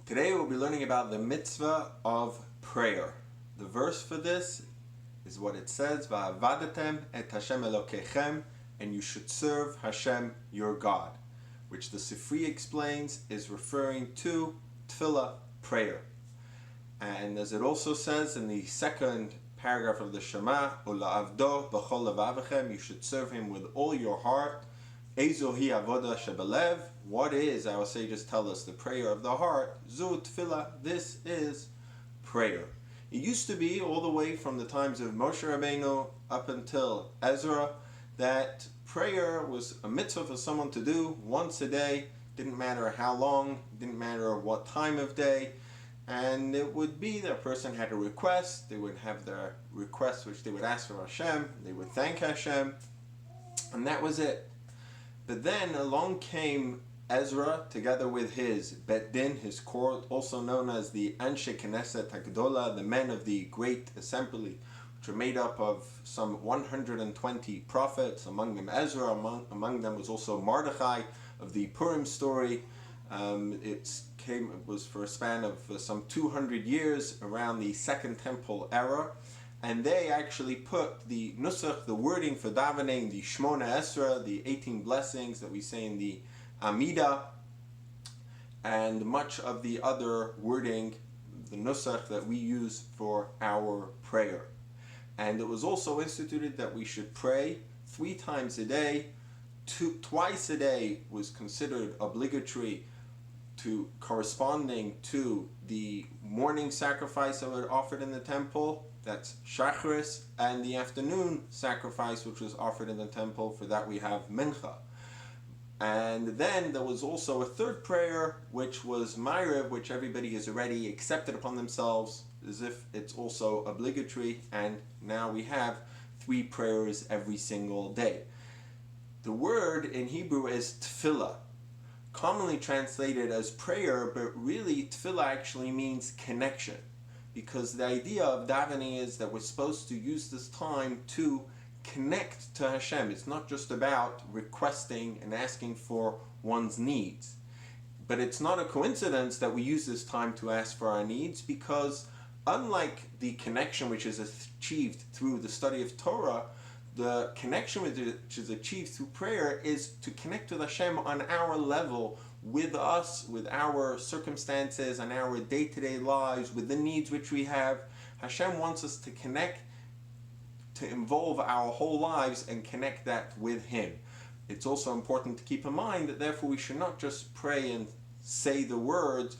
Today we'll be learning about the mitzvah of prayer. The verse for this is what it says, Va'avadatem et Hashem Elokechem, and you should serve Hashem your God, which the Sifri explains is referring to tefillah, prayer. And as it also says in the second paragraph of the Shema, Ula'avdo b'chol levavechem, you should serve him with all your heart. Ezo hi avoda shebelev, what is, our sages tell us, the prayer of the heart? Zu tefillah, this is prayer. It used to be, all the way from the times of Moishe Rabbeinu up until Ezra, that prayer was a mitzvah for someone to do once a day. Didn't matter how long, didn't matter what time of day. And it would be that a person had a request, they would have their request which they would ask for Hashem, they would thank Hashem, and that was it. But then along came Ezra together with his Bet Din, his court, also known as the Anshe Knesset HaGdola, the men of the Great Assembly, which are made up of some 120 prophets, among them Ezra, among them was also Mordechai of the Purim story. It was for a span of some 200 years around the Second Temple era. And they actually put the nusach, the wording for davening, the Shmona Esra, the 18 blessings that we say in the Amidah, and much of the other wording, the nusach that we use for our prayer. And it was also instituted that we should pray 3 times a day. Twice a day was considered obligatory, corresponding to the morning sacrifice that was offered in the temple. That's Shacharis, and the afternoon sacrifice which was offered in the temple. For that we have Mincha. And then there was also a third prayer which was Ma'ariv, which everybody has already accepted upon themselves as if it's also obligatory, and now we have 3 prayers every single day. The word in Hebrew is tefillah, commonly translated as prayer, but really tefillah actually means connection. Because the idea of davening is that we're supposed to use this time to connect to Hashem. It's not just about requesting and asking for one's needs. But it's not a coincidence that we use this time to ask for our needs, because unlike the connection which is achieved through the study of Torah, the connection which is achieved through prayer is to connect with Hashem on our level, with us, with our circumstances and our day-to-day lives, with the needs which we have. Hashem wants us to connect, to involve our whole lives and connect that with Him. It's also important to keep in mind that therefore we should not just pray and say the words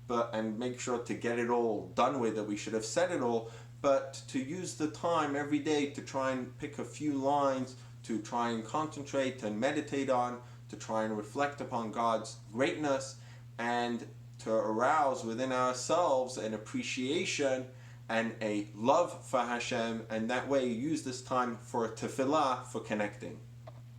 and make sure to get it all done with, that we should have said it all, but to use the time every day to try and pick a few lines, to try and concentrate and meditate on, to try and reflect upon God's greatness, and to arouse within ourselves an appreciation and a love for Hashem, and that way use this time for tefillah, for connecting.